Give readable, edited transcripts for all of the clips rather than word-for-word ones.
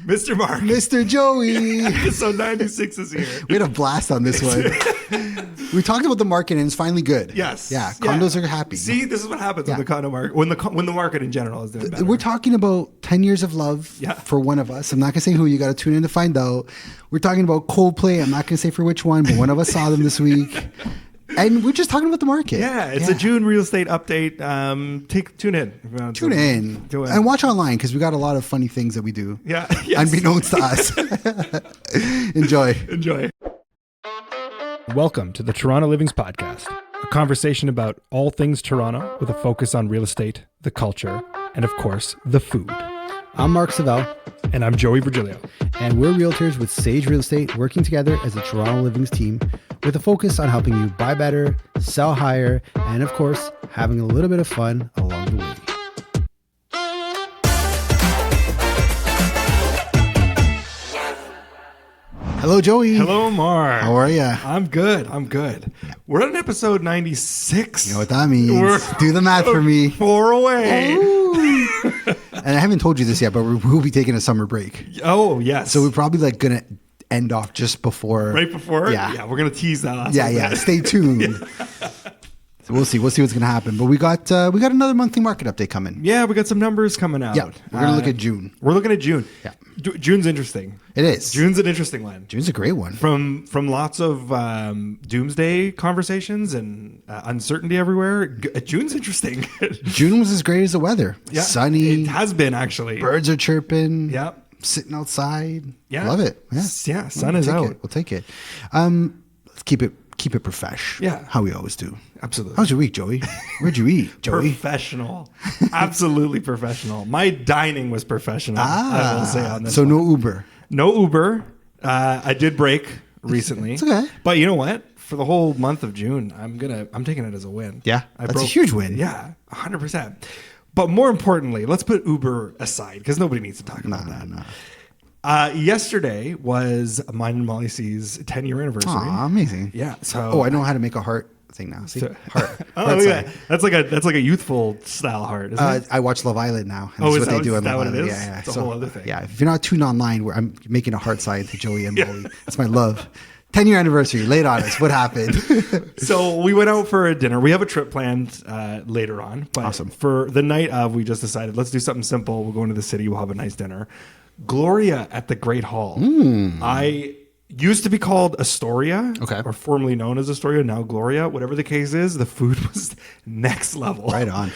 Mr. Mark. Mr. Joey. Episode 96 is here. We had a blast on this one. We talked about the market and it's finally good. Yes. Yeah. Condos are happy. See, this is what happens with the condo market. When the market in general is doing better. We're talking about 10 years of love for one of us. I'm not going to say who. You got to tune in to find out. We're talking about Coldplay. I'm not going to say for which one, but one of us saw them this week. And we're just talking about the market. Yeah, it's a June real estate update. Tune in. Tune in. And watch online because we got a lot of funny things that we do. Yeah. Yes. Unbeknownst to us. Enjoy. Welcome to the Toronto Livings Podcast, a conversation about all things Toronto with a focus on real estate, the culture, and of course, the food. I'm Mark Savell. And I'm Joey Virgilio. And we're realtors with Sage Real Estate working together as a Toronto Livings team with a focus on helping you buy better, sell higher, and of course, having a little bit of fun along the way. Hello, Joey. Hello, Mark. How are you? I'm good. We're on episode 96. You know what that means. Do the math for me. 4 away. And I haven't told you this yet, but we'll be taking a summer break. Oh, yes. So we're probably going to end off just before. Right before? Yeah. We're going to tease that last Yeah. Stay tuned. So we'll see what's going to happen. But we got another monthly market update coming. Yeah, we got some numbers coming out. Yeah, we're going to look at June. We're looking at June. Yeah. June's interesting. It is. June's an interesting one. June's a great one. From lots of doomsday conversations and uncertainty everywhere, June's interesting. June was as great as the weather. Yeah, sunny. It has been, actually. Birds are chirping. Yeah. Sitting outside. Yeah. Love it. Yeah, sun is out. We'll take it. Let's keep it profesh. Yeah. How we always do. Absolutely. How's your week, Joey? Where'd you eat, Joey? Professional. Absolutely professional. My dining was professional, I will say on this one. No Uber? No Uber. I did break recently. It's okay. But you know what? For the whole month of June, I'm taking it as a win. Yeah. That's a huge win. Yeah, 100%. But more importantly, let's put Uber aside because nobody needs to talk about that. No. Yesterday was mine and Molly C's 10-year anniversary. Aw, amazing. Yeah. So I know how to make a heart thing now. See? Heart. Oh, look at that. That's like a youthful style heart, isn't it? I watch Love Island now. And that's what they do on that Love what Island. it is? Yeah. It's a whole other thing. Yeah. If you're not tuned online, I'm making a heart sign to Joey and Molly. That's my love. 10-year anniversary. Late on us. What happened? So we went out for a dinner. We have a trip planned later on. But awesome. For the night of, we just decided, let's do something simple. We'll go into the city. We'll have a nice dinner. Gloria at the Great Hall. I used to be called Astoria, or formerly known as Astoria, now Gloria. Whatever the case is, the food was next level. Right on.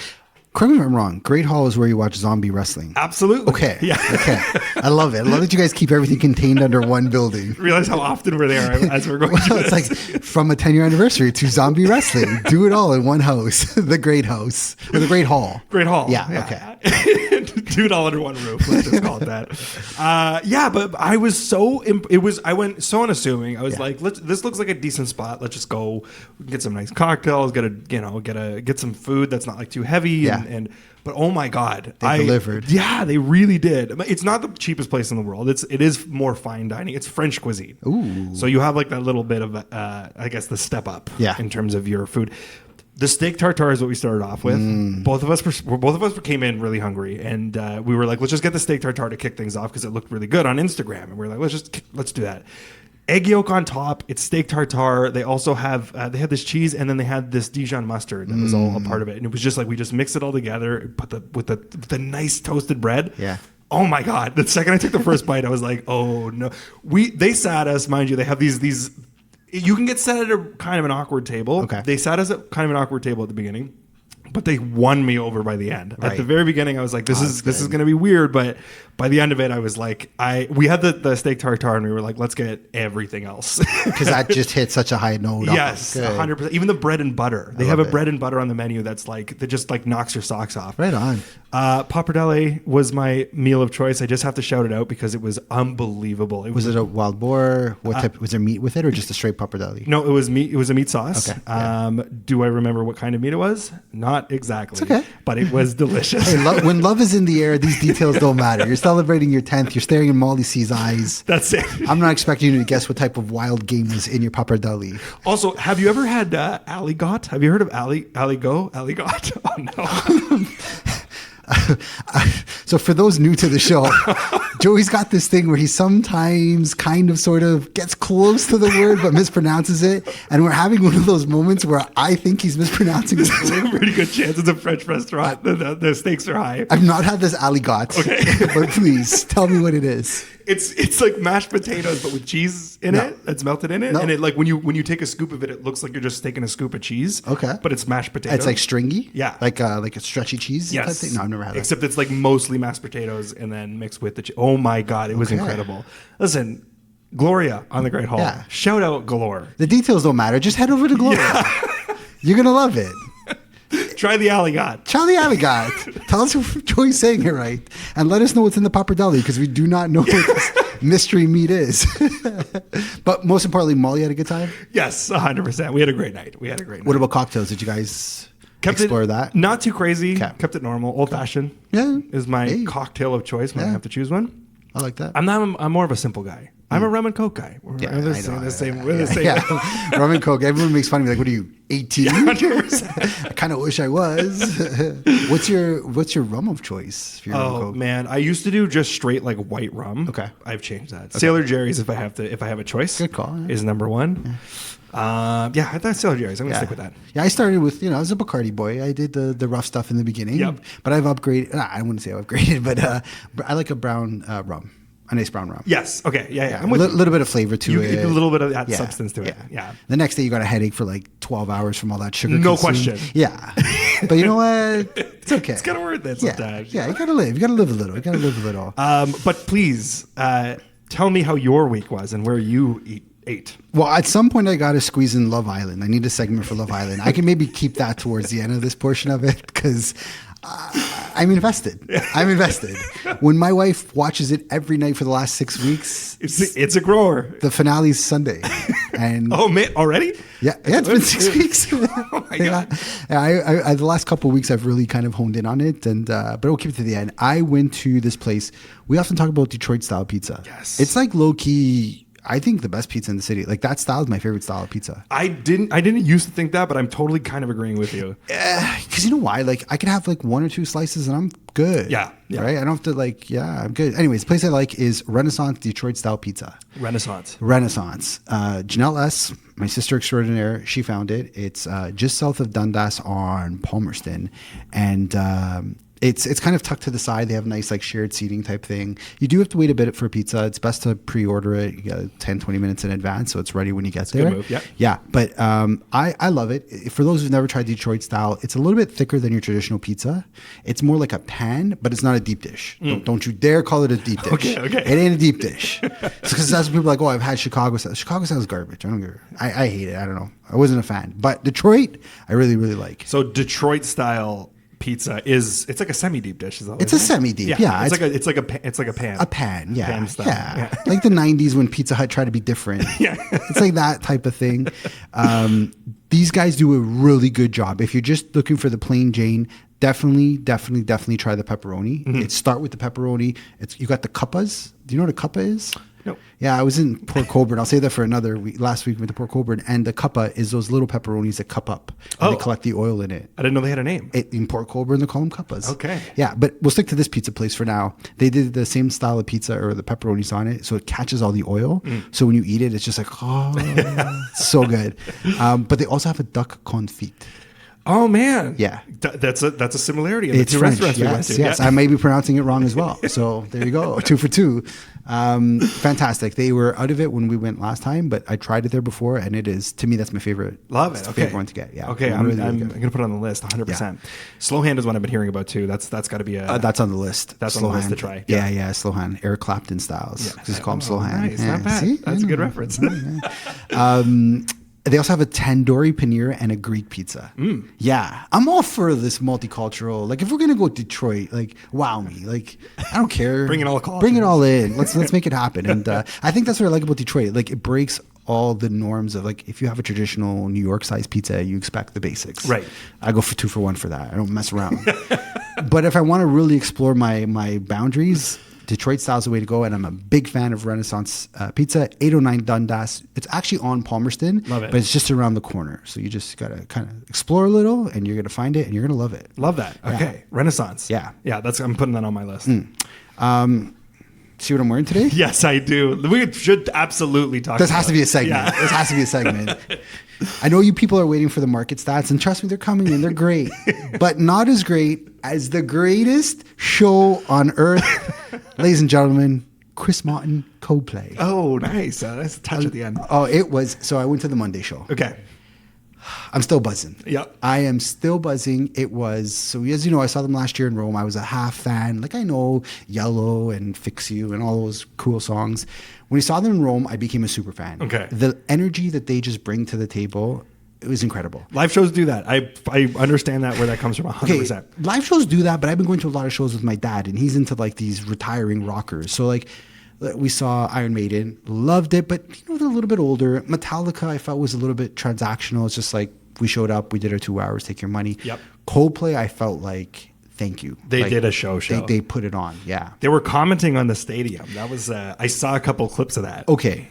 Correct me if I'm wrong. Great Hall is where you watch zombie wrestling. Absolutely. Okay. Yeah. Okay. I love it. I love that you guys keep everything contained under one building. Realize how often we're there as we're going. It's like from a 10-year anniversary to zombie wrestling. Do it all in one house. The Great House. Or the Great Hall. Great Hall. Yeah. Okay. Do it all under one roof. Let's just call it that. But I was so I went so unassuming. I was like, this looks like a decent spot. Let's just go get some nice cocktails. Get some food that's not like too heavy. Yeah. But oh my God, they delivered. Yeah, they really did. It's not the cheapest place in the world. It is more fine dining. It's French cuisine. Ooh. So you have like that little bit of I guess the step up. Yeah. In terms of your food. The steak tartare is what we started off with. Both of us came in really hungry, and we were like, let's just get the steak tartare to kick things off because it looked really good on Instagram. And we were like, let's do that. Egg yolk on top. It's steak tartare. They also have they had this cheese, and then they had this Dijon mustard that was all a part of it. And it was just like we just mixed it all together, put with the nice toasted bread. Yeah. Oh my God! The second I took the first bite, I was like, oh no. They sat us, mind you. They have these. You can get set at a kind of an awkward table. Okay. They sat us at kind of an awkward table at the beginning, but they won me over by the end. Right. At the very beginning, I was like, this is going to be weird, but by the end of it, I was like, we had the steak tartare, and we were like, let's get everything else. Because that just hit such a high note. Yes, 100%. Even the bread and butter. They have a bread and butter on the menu that just like knocks your socks off. Right on. Pappardelle was my meal of choice. I just have to shout it out because it was unbelievable. Was it a wild boar? What type? Was there meat with it, or just a straight pappardelle? No, it was meat. It was a meat sauce. Okay. Do I remember what kind of meat it was? Not exactly. It's okay. But it was delicious. Hey, when love is in the air, these details don't matter. You're celebrating your 10th. You're staring in Molly C's eyes. That's it. I'm not expecting you to guess what type of wild game was in your pappardelle. Also, have you ever had aligot? Have you heard of aligot? Oh, no. So for those new to the show, Joey's got this thing where he sometimes kind of sort of gets close to the word but mispronounces it. And we're having one of those moments where I think he's mispronouncing the There's word. a pretty good chance it's a French restaurant. The stakes are high. I've not had this aligot, but please tell me what it is. It's like mashed potatoes, but with cheese in it that's melted in it, and it like when you take a scoop of it, it looks like you're just taking a scoop of cheese. Okay, but it's mashed potatoes. It's like stringy, like a stretchy cheese. Yes, type thing? No, I've never had that. Except it's like mostly mashed potatoes and then mixed with the cheese. Oh my god, it was incredible. Listen, Gloria on the Great Hall. Yeah. Shout out galore. The details don't matter. Just head over to Gloria. Yeah. You're gonna love it. Try the aligot. Try the aligot. Tell us if Joey's saying it right. And let us know what's in the pappardelle, because we do not know what this mystery meat is. But most importantly, Molly had a good time? Yes, 100%. We had a great night. What about cocktails? Did you guys explore that? Not too crazy. Kept it normal. Old fashioned is my cocktail of choice when I have to choose one. I like that. I'm more of a simple guy. I'm a rum and coke guy. We're the same. Rum and coke. Everyone makes fun of me. Like, what are you, 18? Yeah, 100%. I kind of wish I was. What's your rum of choice? If you're rum and coke? Man, I used to do just straight like white rum. Okay, I've changed that. Okay. Sailor Jerry's, if I have a choice. Good call. Yeah. Is number one. Yeah. I thought Sailor Jerry's. I'm gonna stick with that. Yeah, I started with I was a Bacardi boy. I did the rough stuff in the beginning. Yep. But I've upgraded. I wouldn't say I've upgraded, but I like a brown rum. A nice brown rum. Yes. Okay. Yeah. A little bit of flavor to it. A little bit of that substance to it. Yeah. The next day you got a headache for like 12 hours from all that sugar. No question. Yeah. But you know what? It's okay. It's kind of worth it sometimes. Yeah. You gotta live. You gotta live a little. But please tell me how your week was and where you ate. Well, at some point I got to squeeze in Love Island. I need a segment for Love Island. I can maybe keep that towards the end of this portion of it, because I'm invested. When my wife watches it every night for the last 6 weeks, it's a grower. The finale's Sunday, and man, already? Yeah, it's been 6 weeks. Oh my god! I the last couple of weeks I've really kind of honed in on it, and but we'll keep it to the end. I went to this place. We often talk about Detroit style pizza. Yes, it's like low key. I think the best pizza in the city. Like, that style is my favorite style of pizza. I didn't used to think that, but I'm totally kind of agreeing with you. Because you know why? Like, I could have like 1 or 2 slices and I'm good. Yeah. Right? I don't have to I'm good. Anyways, the place I like is Renaissance Detroit style pizza. Renaissance. Janelle S., my sister extraordinaire, she found it. It's just south of Dundas on Palmerston. And it's kind of tucked to the side. They have a nice like shared seating type thing. You do have to wait a bit for pizza. It's best to pre-order it. You got 10, 20 minutes in advance, so it's ready when you get there. Good move, yeah. Yeah, but I love it. For those who've never tried Detroit style, it's a little bit thicker than your traditional pizza. It's more like a pan, but it's not a deep dish. Don't you dare call it a deep dish. Okay. It ain't a deep dish. Because that's when people are like, I've had Chicago style. Chicago style is garbage. I hate it. I don't know. I wasn't a fan. But Detroit, I really, really like. So Detroit style pizza it's like a semi-deep dish. Is that it's a semi-deep, yeah. It's like a pan. A pan, yeah. Pan style. Yeah. Like the 90s when Pizza Hut tried to be different. Yeah. It's like that type of thing. These guys do a really good job. If you're just looking for the plain Jane, definitely try the pepperoni. Mm-hmm. Start with the pepperoni. You got the cuppas. Do you know what a cuppa is? No. Yeah, I was in Port Colborne. I'll say that for another week. Last week we went to Port Colborne, and the cuppa is those little pepperonis that cup up. And they collect the oil in it. I didn't know they had a name. In Port Colborne, they call them cuppas. Okay. Yeah, but we'll stick to this pizza place for now. They did the same style of pizza, or the pepperonis on it, so it catches all the oil. So when you eat it, it's just like, so good. But they also have a duck confit. Oh man, yeah, that's a similarity. In the it's French. Restaurants Yes, we went to. Yes. I may be pronouncing it wrong as well. So there you go, 2 for 2. Fantastic. They were out of it when we went last time, but I tried it there before, and it is, to me, that's my favorite. Love it. It's favorite one to get. Yeah. Okay, I'm gonna put it on the list. 100%. Yeah. Slow hand is one I've been hearing about too. That's got to be that's on the list. That's slow on the hand. list to try. Yeah. Slow hand. Eric Clapton styles. Yeah. Just call him slow hand. Nice. Not bad. See? That's a good reference. They also have a tandoori paneer and a Greek pizza. Yeah, I'm all for this multicultural. Like, if we're gonna go Detroit, like, wow me. Like, I don't care. Bring it all cultures. Bring it all in. Let's make it happen. And I think that's what I like about Detroit. Like, it breaks all the norms of, like, if you have a traditional New York sized pizza, you expect the basics. Right. I go for 2 for 1 for that. I don't mess around. But if I want to really explore my boundaries, Detroit style's the way to go, and I'm a big fan of Renaissance Pizza, 809 Dundas. It's actually on Palmerston, Love it. but it's just around the corner. So you just got to kind of explore a little, and you're going to find it, and you're going to love it. Love that. Okay. Yeah. Renaissance. Yeah. Yeah, I'm putting that on my list. See what I'm wearing today? Yes, I do. We should absolutely talk This about has to be a segment. Yeah. This has to be a segment. I know you people are waiting for the market stats, and trust me, they're coming and they're great, but not as great as the greatest show on earth. Ladies and gentlemen, Chris Martin, Coldplay. Oh, nice. Nice touch at the end. Oh, it was. So I went to the Monday show. Okay. I'm still buzzing. Yep. I am still buzzing. It was, so as you know, I saw them last year in Rome. I was a half fan. Like I know Yellow and Fix You and all those cool songs. When we saw them in Rome, I became a super fan. Okay. The energy that they just bring to the table, it was incredible. Live shows do that. I understand that, where that comes from 100%. Okay, live shows do that, but I've been going to a lot of shows with my dad, and he's into like these retiring rockers. So like we saw Iron Maiden, loved it, but you know, they're a little bit older. Metallica, I felt was a little bit transactional. It's just like we showed up, we did our 2 hours, take your money. Yep. Coldplay, I felt like, thank you. They like, did a show. They put it on, yeah. They were commenting on the stadium. That was I saw a couple clips of that. Okay,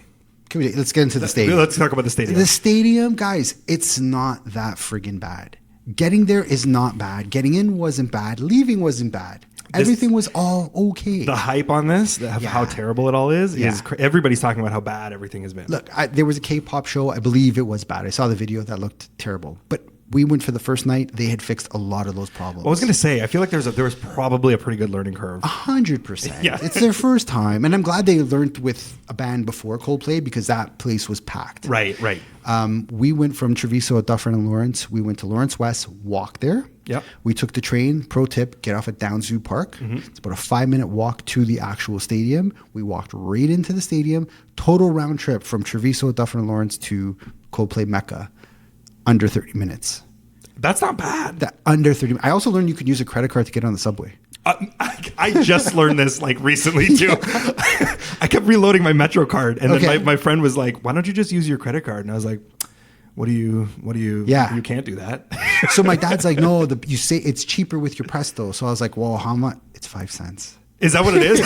let's get into the stadium. Let's talk about the stadium. The stadium, guys, it's not that friggin' bad. Getting there is not bad. Getting in wasn't bad. Leaving wasn't bad. Everything was all okay. The hype on this, how terrible it all is everybody's talking about how bad everything has been. Look, there was a K-pop show. I believe it was bad. I saw the video. That looked terrible. But we went for the first night. They had fixed a lot of those problems. Well, I was going to say, I feel like there was probably a pretty good learning curve. 100%. Yeah. It's their first time. And I'm glad they learned with a band before Coldplay because that place was packed. Right. We went from Treviso at Dufferin and Lawrence. We went to Lawrence West, walked there. Yep. We took the train. Pro tip, get off at Downsview Park. Mm-hmm. It's about a 5-minute walk to the actual stadium. We walked right into the stadium. Total round trip from Treviso at Dufferin and Lawrence to Coldplay Mecca. Under 30 minutes. That's not bad. Under 30. I also learned you could use a credit card to get on the subway. I just learned this like recently too. I kept reloading my Metro card, and then my friend was like, "Why don't you just use your credit card?" And I was like, "What do you? Yeah, you can't do that." So my dad's like, "No, you say it's cheaper with your Presto." So I was like, "Well, how much?" It's 5 cents. Is that what it is?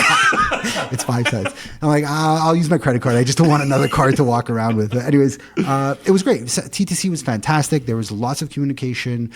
It's 5 cents. I'm like, I'll use my credit card. I just don't want another card to walk around with. But anyways, it was great. TTC was fantastic. There was lots of communication.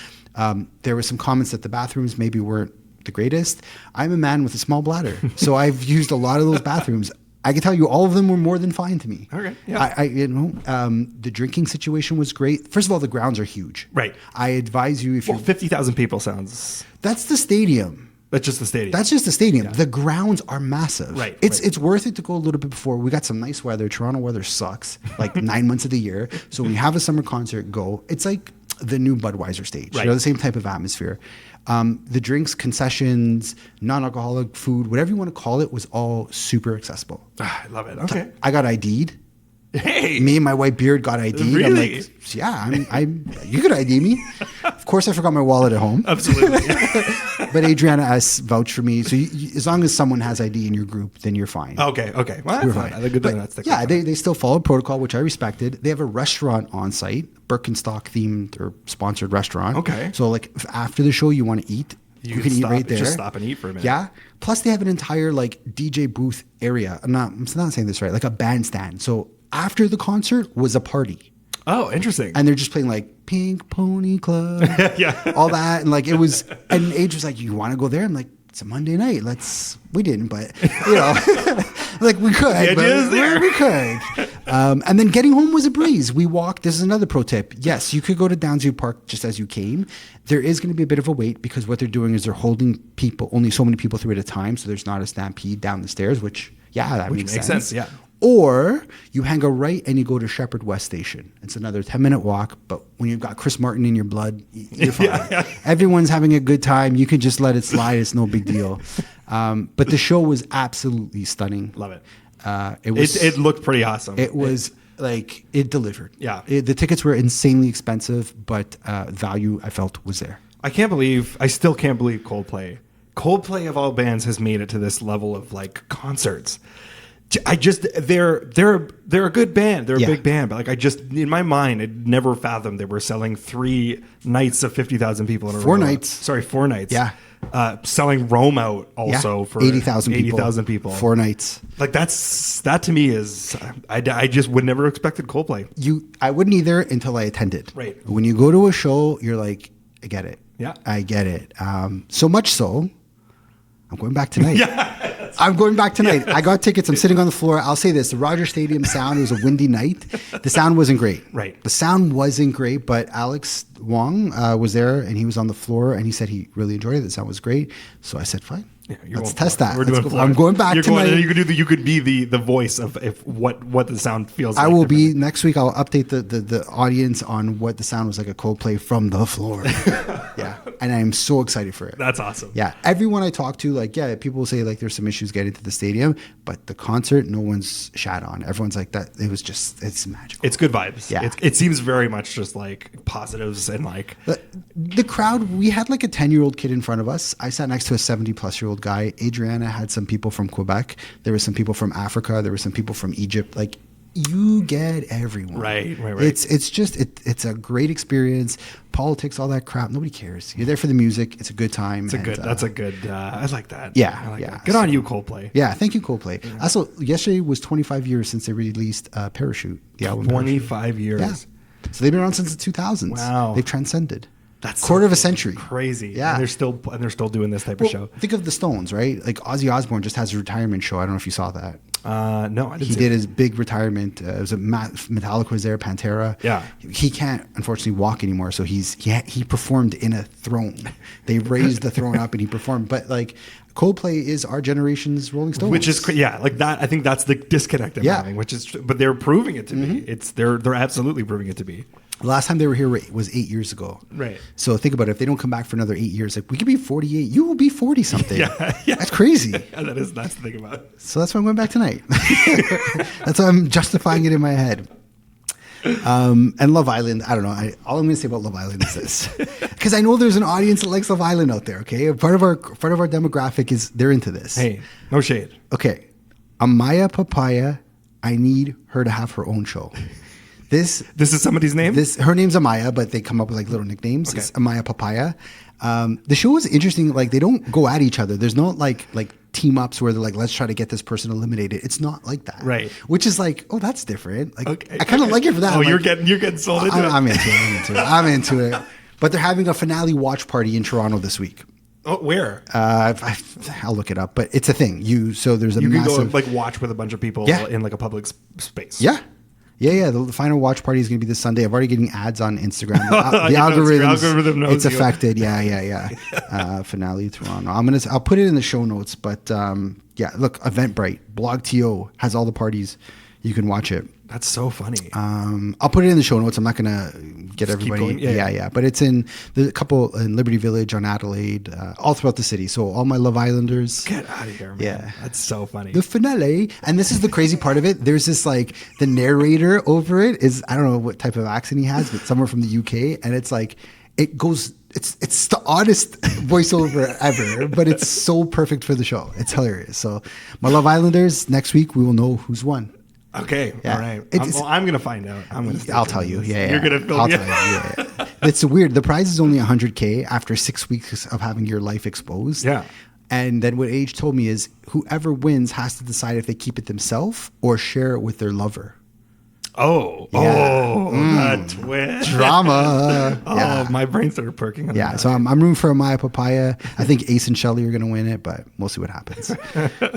There were some comments that the bathrooms maybe weren't the greatest. I'm a man with a small bladder, so I've used a lot of those bathrooms. I can tell you all of them were more than fine to me. Okay. Yeah. The drinking situation was great. First of all, the grounds are huge. Right. I advise you if 50,000 people sounds. That's the stadium. That's just the stadium. That's just the stadium. Yeah. The grounds are massive. Right. It's worth it to go a little bit before. We got some nice weather. Toronto weather sucks like 9 months of the year. So when you have a summer concert, go. It's like the new Budweiser stage. Right. You know, the same type of atmosphere. The drinks, concessions, non-alcoholic food, whatever you want to call it, was all super accessible. I love it. Okay. I got ID'd. Hey. Me and my white beard got ID'd. Really? I'm like, yeah, you could ID me. Of course, I forgot my wallet at home. Absolutely. But Adriana S. vouched for me. So as long as someone has ID in your group, then you're fine. Okay. Well, that's fine. I think good thing that's the yeah, they still followed protocol, which I respected. They have a restaurant on site, Birkenstock themed or sponsored restaurant. Okay. So like after the show, you want to eat. You can eat right there. Just stop and eat for a minute. Yeah. Plus, they have an entire like DJ booth area. I'm not saying this right. Like a bandstand. So after the concert was a party. Oh, interesting. And they're just playing like Pink Pony Club. Yeah. All that. And like it was, and Age was like, you want to go there? I'm like, it's a Monday night. We didn't, but you know, like we could. The idea is there. We could. And then getting home was a breeze. We walked. This is another pro tip. Yes, you could go to Downsview Park just as you came. There is going to be a bit of a wait because what they're doing is they're holding people, only so many people through at a time. So there's not a stampede down the stairs, which makes sense. Yeah. Or you hang a right and you go to Shepherd West Station. It's another 10-minute walk, but when you've got Chris Martin in your blood, you're fine. Yeah. Everyone's having a good time. You can just let it slide. It's no big deal. But the show was absolutely stunning. Love it. It looked pretty awesome. It was like it delivered. Yeah. The tickets were insanely expensive, but value I felt was there. I still can't believe Coldplay. Coldplay of all bands has made it to this level of like concerts. They're a good band. They're a big band, but like in my mind, I never fathomed they were selling 3 nights of 50,000 people in a row. 4 nights. Sorry, 4 nights. Yeah. selling Rome out also for 80,000 people. 4 nights. Like that to me is, I just would never expected Coldplay. I wouldn't either until I attended. Right. When you go to a show, you're like, I get it. Yeah. I get it. So much so, I'm going back tonight. I'm going back tonight. Yeah. I got tickets. I'm sitting on the floor. I'll say this. The Rogers Stadium sound, it was a windy night. The sound wasn't great. Right. The sound wasn't great, but Alex Wong was there, and he was on the floor, and he said he really enjoyed it. The sound was great. So I said, fine. Yeah, let's test that. I'm going back tonight. You could be the voice of what the sound feels like. I will be next week. I'll update the audience on what the sound was like at Coldplay from the floor. Yeah, and I'm so excited for it. That's awesome. Yeah, everyone I talk to, like, yeah, people will say like there's some issues getting to the stadium, but the concert, no one's shat on. Everyone's like that. It was just, it's magical. It's good vibes. Yeah, it seems very much just like positives and like the crowd. We had like a 10-year-old kid in front of us. I sat next to a 70-plus-year-old guy. Adriana had some people from Quebec. There were some people from Africa. There were some people from Egypt. Like, you get everyone. Right. It's just it's a great experience. Politics, all that crap, nobody cares. You're there for the music. It's a good time. That's a good. I like that. Yeah, I like yeah. That. Good on you, Coldplay. Yeah, thank you, Coldplay. Yeah. Also, yesterday was 25 years since they released Parachute. The album 25 years. Yeah. So they've been around since the 2000s. Wow. They've transcended. That's quarter of a century. Crazy. Yeah. And they're still doing this type of show. Think of the Stones, right? Like Ozzy Osbourne just has a retirement show. I don't know if you saw that. No, I didn't. He did his big retirement. It was Metallica was there, Pantera. Yeah. He can't unfortunately walk anymore, so he performed in a throne. They raised the throne up and he performed. But like Coldplay is our generation's Rolling Stones, which is like that. I think that's the disconnect I'm having. But they're proving it to be. They're absolutely proving it to be. The last time they were here was 8 years ago. Right. So think about it. If they don't come back for another 8 years, like we could be 48. You will be 40 something. Yeah. That's crazy. Yeah, that's the thing about it. So that's why I'm going back tonight. That's why I'm justifying it in my head. And Love Island, I don't know. All I'm going to say about Love Island is this, because I know there's an audience that likes Love Island out there. Okay, part of our demographic is they're into this. Hey, no shade. Okay, Amaya Papaya. I need her to have her own show. This is somebody's name? Her name's Amaya, but they come up with like little nicknames. Okay. It's Amaya Papaya. The show is interesting. Like they don't go at each other. There's no like team ups where they're like, let's try to get this person eliminated. It's not like that. Right. Which is like, oh, that's different. Like okay. I kind of like it for that. Oh, like, you're getting sold into it. I'm into it. But they're having a finale watch party in Toronto this week. Oh, where? I'll look it up, but it's a thing. There's a you massive... can go like watch with a bunch of people in like a public space. Yeah. Yeah. The final watch party is going to be this Sunday. I've already getting ads on Instagram. The algorithm knows it's affected. Yeah. Finale Toronto. I'll put it in the show notes. But look, Eventbrite, BlogTO has all the parties. You can watch it. That's so funny. I'll put it in the show notes. I'm not going to get everybody. Yeah. But it's in the couple in Liberty Village, on Adelaide, all throughout the city. So all my Love Islanders. Get out of here, man. Yeah. That's so funny. The finale. And this is the crazy part of it. There's this like the narrator over it is, I don't know what type of accent he has, but somewhere from the UK. And it's like, it goes, it's the oddest voiceover ever, but it's so perfect for the show. It's hilarious. So my Love Islanders, next week we will know who's won. Okay, all right. I'm going to find out. I'll tell you. Yeah, you're going to film. I'll tell you. Yeah. It's weird. The prize is only $100K after 6 weeks of having your life exposed. Yeah. And then what Age told me is whoever wins has to decide if they keep it themselves or share it with their lover. That twist. Drama. My brain started perking. So I'm rooting for Amaya Papaya. I think Ace and Shelley are going to win it, but we'll see what happens.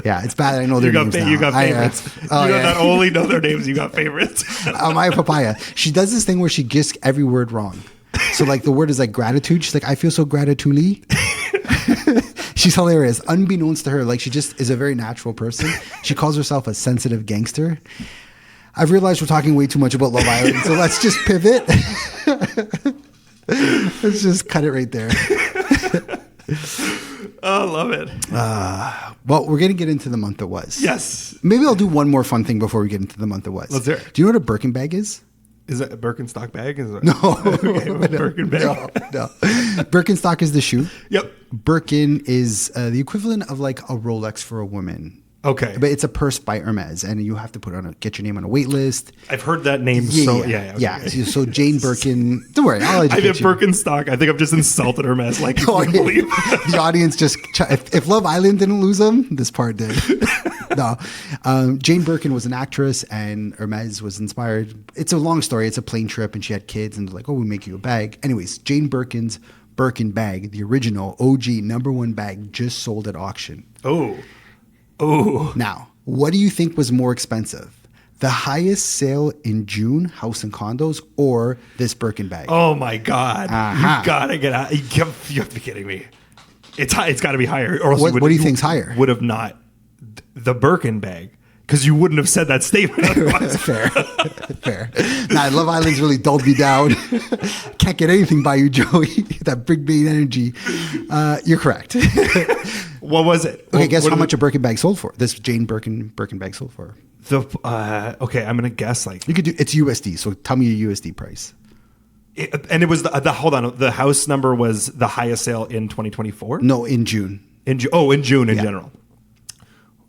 Yeah, it's bad. I know their names now. You got favorites. You not only know their names, you got favorites. Amaya Papaya. She does this thing where she gets every word wrong. So like the word is like gratitude. She's like, I feel so gratitude. She's hilarious. Unbeknownst to her, like she just is a very natural person. She calls herself a sensitive gangster. I've realized we're talking way too much about Love Island, so let's just pivot. Let's just cut it right there. I love it. Well, we're going to get into the month that was. Yes. Maybe I'll do one more fun thing before we get into the month that was. Let's hear it. Do you know what a Birkin bag is? Is that a Birkenstock bag? No. Birkin bag? No. Birkenstock is the shoe. Yep. Birkin is the equivalent of like a Rolex for a woman. Okay. But it's a purse by Hermes, and you have to get your name on a wait list. I've heard that name. Yeah. So Jane Birkin, don't worry, I'll educate you. I have Birkenstock. I think I've just insulted Hermes like you wouldn't believe. The audience just, if Love Island didn't lose them, this part did. No. Jane Birkin was an actress, and Hermes was inspired. It's a long story. It's a plane trip, and she had kids, and they're like, oh, we make you a bag. Anyways, Jane Birkin's Birkin bag, the original OG #1 bag, just sold at auction. Oh. Now, what do you think was more expensive? The highest sale in June, house and condos, or this Birkin bag? Oh my God! You gotta get out. You have to be kidding me. It's got to be higher. Or else what do you think's higher? Would have not the Birkin bag, because you wouldn't have said that statement otherwise. Fair. Nah, Love Island's really dulled me down. Can't get anything by you, Joey. That big main energy. You're correct. What was it? Okay, guess how much a Birkin bag sold for? This Jane Birkin bag sold for. Okay, I'm gonna guess you could do. It's USD, so tell me your USD price. And it was hold on. The house number was the highest sale in 2024. No, in June. In June in general.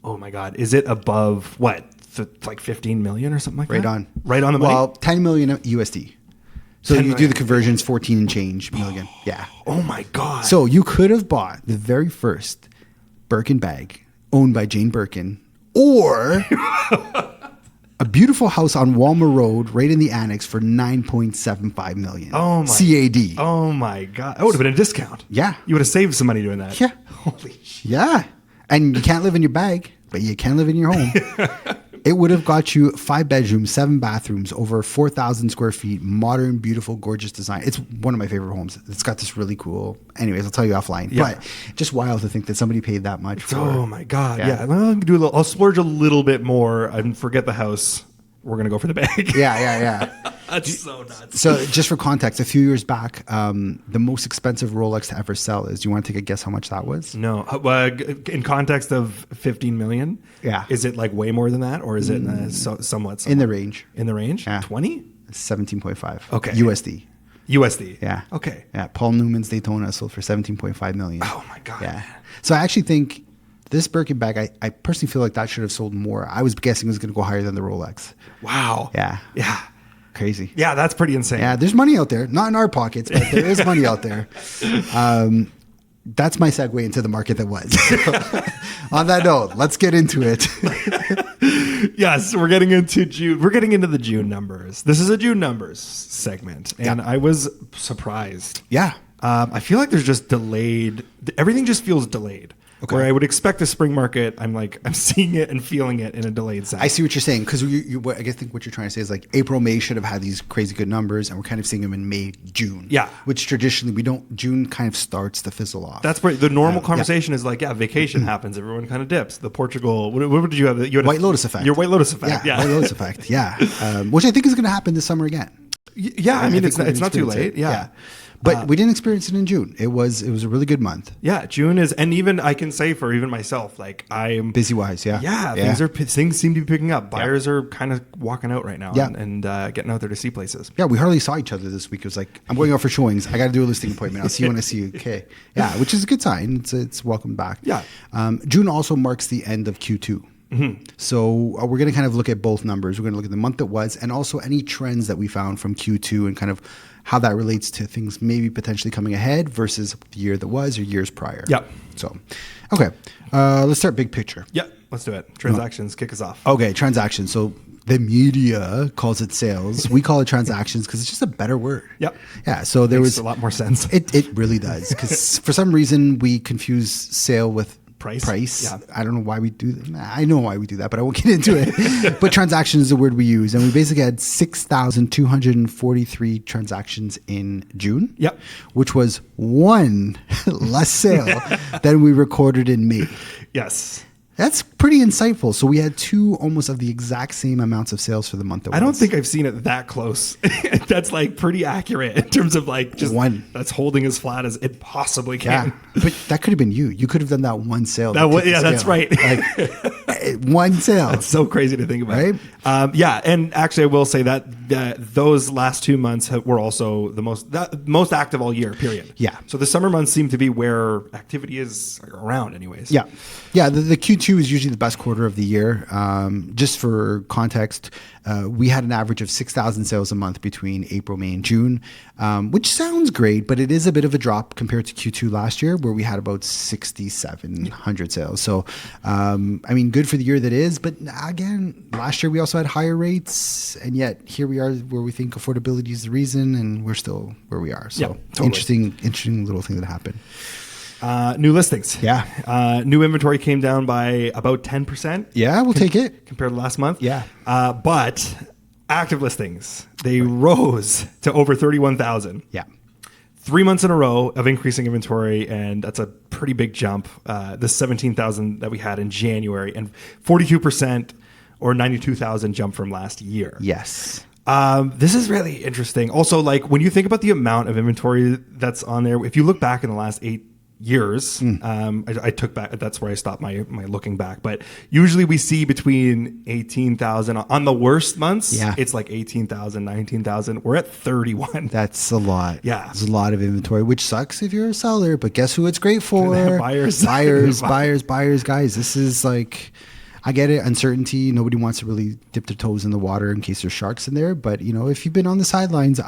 Oh my God, is it above what? Like 15 million or something like that? Right on the money. Well, 10 million USD. So you do the conversions, 14 and change million. Yeah. Oh my God. So you could have bought the very first Birkin bag owned by Jane Birkin, or a beautiful house on Walmer Road, right in the annex, for 9.75 million. Oh my CAD. Oh my God. That would have been a discount. Yeah. You would have saved some money doing that. Yeah. Holy shit. Yeah. And you can't live in your bag, but you can live in your home. It would have got you 5 bedrooms, 7 bathrooms, over 4,000 square feet, modern, beautiful, gorgeous design. It's one of my favorite homes. It's got this really cool. Anyways, I'll tell you offline. Yeah. But just wild to think that somebody paid that much for. Oh my God! Yeah, well, I'll splurge a little bit more and forget the house. We're gonna go for the bag. Yeah. That's so nuts. So just for context, a few years back, the most expensive Rolex to ever sell is. Do you want to take a guess how much that was? No. In context of 15 million. Yeah. Is it like way more than that, or is it somewhat in the range? In the range. Yeah. 20. 17.5. Okay. USD. Yeah. Okay. Yeah. Paul Newman's Daytona sold for 17.5 million. Oh my God. Yeah. So I actually think this Birkin bag, I personally feel like that should have sold more. I was guessing it was going to go higher than the Rolex. Wow. Yeah. Crazy. Yeah, that's pretty insane. Yeah, there's money out there. Not in our pockets, but there is money out there. That's my segue into the market that was. On that note, let's get into it. Yes, we're getting into June. We're getting into the June numbers. This is a June numbers segment, and I was surprised. Yeah. I feel like there's just delayed. Everything just feels delayed. Okay. Where I would expect the spring market, I'm seeing it and feeling it in a delayed sense. I see what you're saying, because I think what you're trying to say is like April, May should have had these crazy good numbers, and we're kind of seeing them in May, June. Yeah. Which traditionally we don't. June kind of starts to fizzle off. That's the normal conversation is like, vacation happens, everyone kind of dips. The Portugal, what did you have? You had White Lotus effect. Your White Lotus effect. Yeah. White Lotus effect. Yeah. Which I think is going to happen this summer again. Yeah. I mean, it's not too late. Yeah. But we didn't experience it in June. It was a really good month. Yeah, June is, and even I can say for even myself, like I am busy wise. Yeah. Things seem to be picking up. Buyers are kind of walking out right now and getting out there to see places. Yeah, we hardly saw each other this week. It was like, I'm going out for showings. I got to do a listing appointment. I'll see you when I see you. Okay. Yeah, which is a good sign. It's welcome back. Yeah. June also marks the end of Q2. Mm-hmm. So we're going to kind of look at both numbers. We're going to look at the month that was, and also any trends that we found from Q2 and kind of how that relates to things maybe potentially coming ahead versus the year that was or years prior. Yeah. So, okay. Let's start big picture. Yeah, let's do it. Transactions, kick us off. Okay, transactions. So the media calls it sales. We call it transactions because it's just a better word. Yep. Yeah. So there was a lot more sense. It really does, because for some reason we confuse sale with price. Yeah. I don't know why we do that. I know why we do that, but I won't get into it. But transaction is the word we use. And we basically had 6,243 transactions in June. Yep. Which was one less sale than we recorded in May. Yes. That's pretty insightful. So we had two almost of the exact same amounts of sales for the month. I don't think I've seen it that close. That's like pretty accurate in terms of like just one that's holding as flat as it possibly can. Yeah. But that could have been you. You could have done that one sale. That's right. Like one sale. That's so crazy to think about. Right? Yeah, and actually, I will say that those last 2 months were also the most active all year. Period. Yeah. So the summer months seem to be where activity is around, anyways. Yeah, yeah. The Q2 is usually the best quarter of the year. Just for context, we had an average of 6,000 sales a month between April, May, and June, which sounds great, but it is a bit of a drop compared to Q2 last year, where we had about 6,700 sales. So, I mean, good for the year that is. But again, last year we also had higher rates, and yet here we are where we think affordability is the reason, and we're still where we are. So, interesting little thing that happened. New listings. Yeah. New inventory came down by about 10%. Yeah, we'll take it. Compared to last month. Yeah. But active listings, they rose to over 31,000. Yeah. 3 months in a row of increasing inventory, and that's a pretty big jump. The 17,000 that we had in January, and 42% or 92,000 jump from last year. Yes. This is really interesting. Also, like when you think about the amount of inventory that's on there, if you look back in the last 8 years, I took back, that's where I stopped my looking back, but usually we see between 18,000 on the worst months. Yeah. It's like 18,000, 19,000. We're at 31. That's a lot. Yeah. There's a lot of inventory, which sucks if you're a seller, but guess who it's great for? Buyers. Guys. This is like, I get it. Uncertainty. Nobody wants to really dip their toes in the water in case there's sharks in there. But you know, if you've been on the sidelines,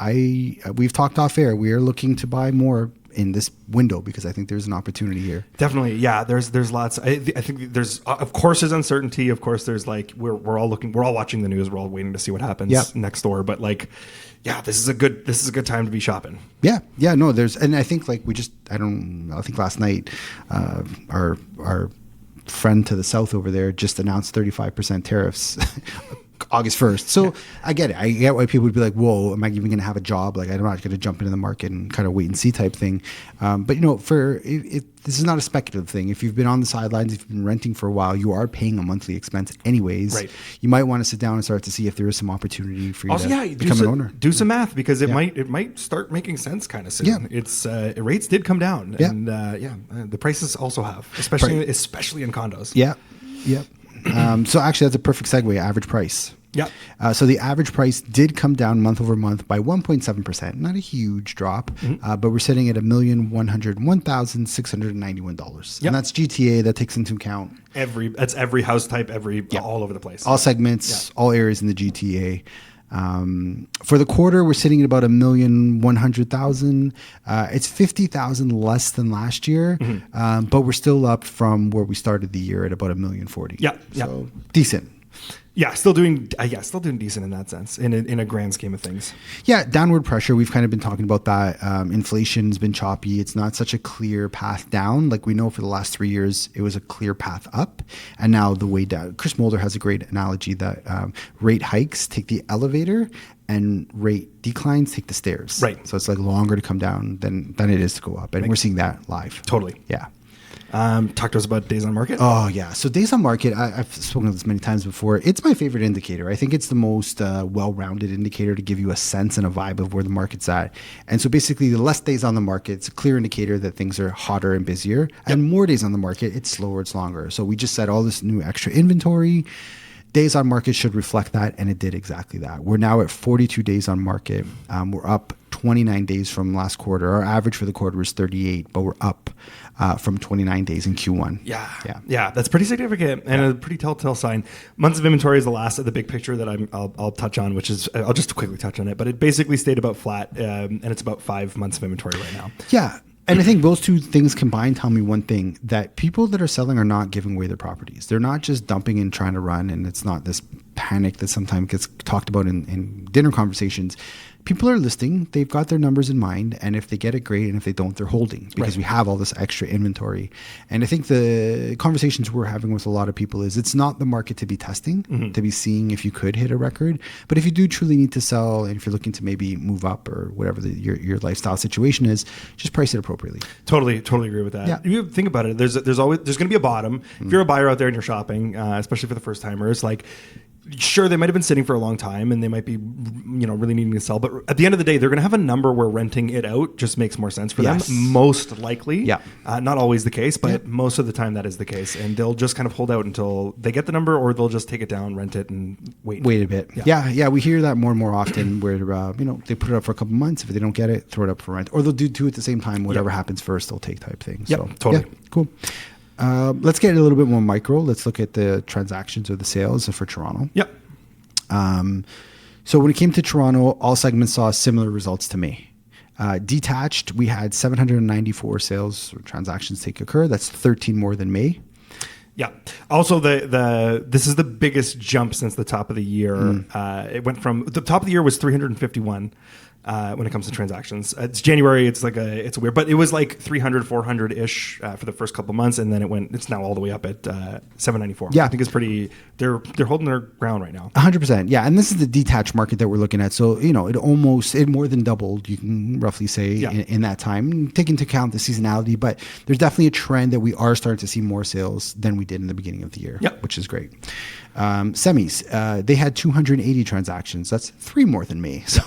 we've talked off air. We are looking to buy more in this window because I think there's an opportunity here. Definitely. Yeah. There's lots. I think there's, of course there's uncertainty. Of course there's like, we're all watching the news. We're all waiting to see what happens next door. But like, yeah, this is a good time to be shopping. Yeah. Yeah. No, and I think like I think last night, our friend to the south over there just announced 35% tariffs August 1st. So I get it. I get why people would be like, whoa, am I even going to have a job? Like, I'm not going to jump into the market and kind of wait and see type thing. But, you know, this is not a speculative thing. If you've been on the sidelines, if you've been renting for a while, you are paying a monthly expense anyways. Right. You might want to sit down and start to see if there is some opportunity for you to become an owner. Do some math because it might start making sense kind of soon. Yeah. It's rates did come down. Yeah. And the prices also have, especially in condos. Yeah. Yeah. So actually, that's a perfect segue. Average price. Yeah. So the average price did come down month over month by 1.7%. Not a huge drop, but we're sitting at $1,101,691. Yep. And that's GTA. That takes into account that's every house type, all over the place, all segments, all areas in the GTA. For the quarter, we're sitting at about $1,100,000. It's 50,000 less than last year, but we're still up from where we started the year at about $1,040,000. Yeah, so decent. Yeah, still doing decent in that sense, in a grand scheme of things. Yeah, downward pressure. We've kind of been talking about that. Inflation's been choppy. It's not such a clear path down. Like we know for the last 3 years, it was a clear path up, and now the way down. Chris Mulder has a great analogy that rate hikes take the elevator, and rate declines take the stairs. Right. So it's like longer to come down than it is to go up, and we're seeing that live. Totally. Yeah. Talk to us about days on market. Oh, yeah. So days on market, I've spoken of this many times before. It's my favorite indicator. I think it's the most well-rounded indicator to give you a sense and a vibe of where the market's at. And so basically, the less days on the market, it's a clear indicator that things are hotter and busier. And more days on the market, it's slower, it's longer. So we just said all this new extra inventory. Days on market should reflect that, and it did exactly that. We're now at 42 days on market. We're up 29 days from last quarter. Our average for the quarter is 38, but we're up from 29 days in Q1. Yeah. That's pretty significant and a pretty telltale sign. Months of inventory is the last of the big picture that I'll touch on, which is I'll just quickly touch on it. But it basically stayed about flat, and it's about 5 months of inventory right now. Yeah. And I think those two things combined tell me one thing, that people that are selling are not giving away their properties. They're not just dumping and trying to run, and it's not this panic that sometimes gets talked about in dinner conversations. People are listing, they've got their numbers in mind, and if they get it, great, and if they don't, they're holding because we have all this extra inventory. And I think the conversations we're having with a lot of people is it's not the market to be testing, to be seeing if you could hit a record, but if you do truly need to sell, and if you're looking to maybe move up or whatever your lifestyle situation is, just price it appropriately. Totally agree with that. Yeah. If you think about it, there's going to be a bottom. If you're a buyer out there and you're shopping, especially for the first timers, like Sure, they might have been sitting for a long time and they might be, really needing to sell. But at the end of the day, they're going to have a number where renting it out just makes more sense for them. Most likely. Yeah. Not always the case, but most of the time that is the case. And they'll just kind of hold out until they get the number, or they'll just take it down, rent it, and wait. Wait a bit. Yeah. We hear that more and more often where, they put it up for a couple months. If they don't get it, throw it up for rent. Or they'll do two at the same time. Whatever happens first, they'll take type thing. Yeah, totally. Yeah, cool. Let's get a little bit more micro. Let's look at the transactions or the sales for Toronto. Yep. So when it came to Toronto, all segments saw similar results to May. Detached, we had 794 sales or transactions take occur. That's 13 more than May. Yeah. Also, this is the biggest jump since the top of the year. It went from the top of the year was 351 when it comes to transactions. It's January. It's it's weird, but it was like 300, 400 ish for the first couple months, and then it's now all the way up at 794. Yeah, I think it's pretty. They're holding their ground right now. 100%. Yeah, and this is the detached market that we're looking at. So it more than doubled. You can roughly say in that time. Take into account the seasonality, but there's definitely a trend that we are starting to see more sales than we did in the beginning of the year. Yep. Which is great. Semis, they had 280 transactions. That's 3 more than me. So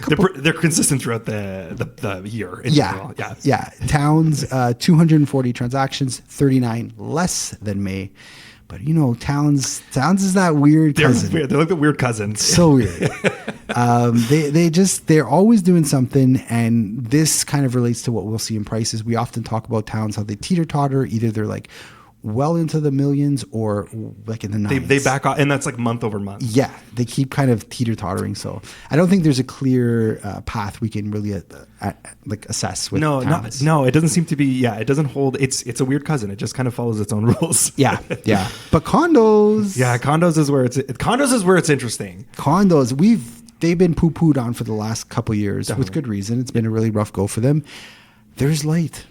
they're consistent throughout the year. In general. Yeah. Towns, 240 transactions, 39 less than May. But Towns is that weird cousin. They're weird. They're like the weird cousin. So weird. They're always doing something, and this kind of relates to what we'll see in prices. We often talk about Towns, how they teeter-totter. Either they're like well into the millions or like in the nines. They back off, and that's like month over month. Yeah, they keep kind of teeter-tottering. So I don't think there's a clear path we can really assess with Towns. No, it doesn't seem to be. Yeah, it doesn't hold. It's a weird cousin. It just kind of follows its own rules. Yeah. But condos. Yeah, condos is where it's interesting. Condos, they've been poo-pooed on for the last couple years. Definitely. With good reason. It's been a really rough go for them. There's light.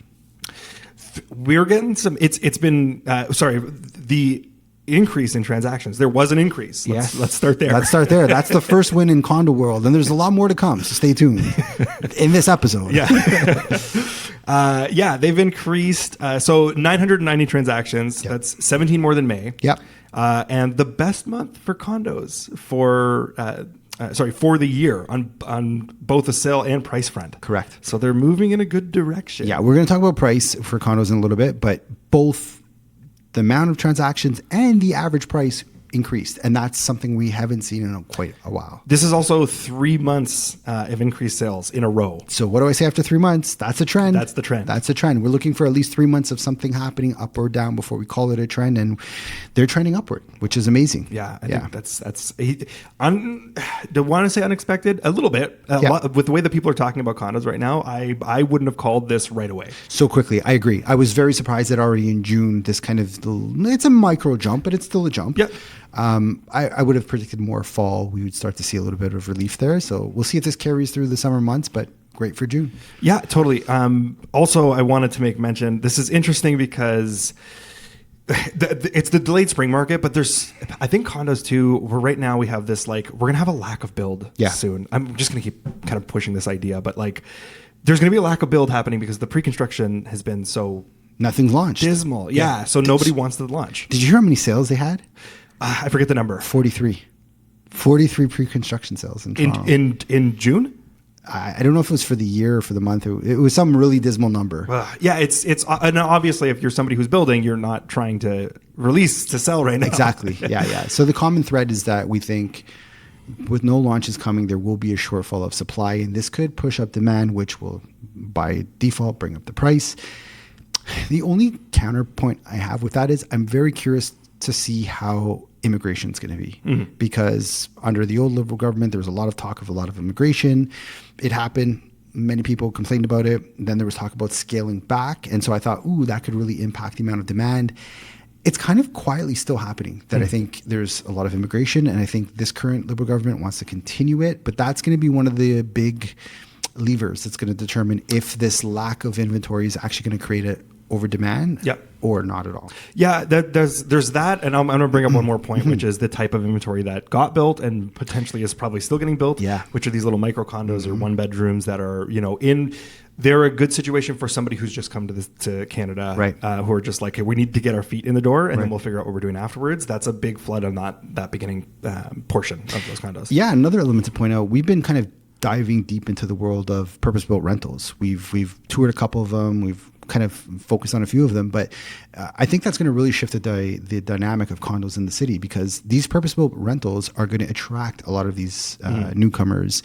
We're getting some. It's been the increase in transactions. There was an increase. Let's start there. That's the first win in condo world, and there's a lot more to come. So stay tuned in this episode. They've increased. So 990 transactions. Yep. That's 17 more than May. Yep. And the best month for condos for the year on both the sale and price front. Correct. So they're moving in a good direction. Yeah, we're going to talk about price for condos in a little bit, but both the amount of transactions and the average price increased, and that's something we haven't seen in quite a while. This is also 3 months of increased sales in a row. So what do I say after 3 months? That's a trend. That's the trend. We're looking for at least 3 months of something happening up or down before we call it a trend, and they're trending upward, which is amazing. Yeah, I think that's. Do want to say unexpected? A little bit. With the way that people are talking about condos right now, I wouldn't have called this right away. So quickly, I agree. I was very surprised that already in June, this kind of it's a micro jump, but it's still a jump. Yep. I would have predicted more fall. We would start to see a little bit of relief there. So we'll see if this carries through the summer months, but great for June. Yeah, totally. Also, I wanted to make mention, this is interesting because it's the delayed spring market, but I think condos too, where right now we have this, we're going to have a lack of build soon. I'm just going to keep kind of pushing this idea, but there's going to be a lack of build happening because the pre-construction has been so... Nothing's launched. Dismal. Yeah. So nobody wants to launch. Did you hear how many sales they had? I forget the number. 43 pre-construction sales in Toronto. In June? I don't know if it was for the year or for the month. It was some really dismal number. It's and obviously if you're somebody who's building, you're not trying to release to sell right now. Exactly. Yeah. So the common thread is that we think with no launches coming, there will be a shortfall of supply, and this could push up demand, which will by default bring up the price. The only counterpoint I have with that is I'm very curious to see how immigration is going to be, because under the old Liberal government, there was a lot of talk of a lot of immigration. It happened. Many people complained about it. Then there was talk about scaling back. And so I thought, that could really impact the amount of demand. It's kind of quietly still happening that I think there's a lot of immigration, and I think this current Liberal government wants to continue it. But that's going to be one of the big levers that's going to determine if this lack of inventory is actually going to create a over demand or not at all. Yeah, there's that. And I'm going to bring up one more point, which is the type of inventory that got built and potentially is probably still getting built, which are these little micro condos or one bedrooms that are, in they're a good situation for somebody who's just come to Canada, right? Who are just like, hey, we need to get our feet in the door, and then we'll figure out what we're doing afterwards. That's a big flood on that beginning portion of those condos. Yeah, another element to point out, we've been kind of diving deep into the world of purpose-built rentals. We've toured a couple of them. We've kind of focused on a few of them, but I think that's going to really shift the dynamic of condos in the city, because these purpose-built rentals are going to attract a lot of these newcomers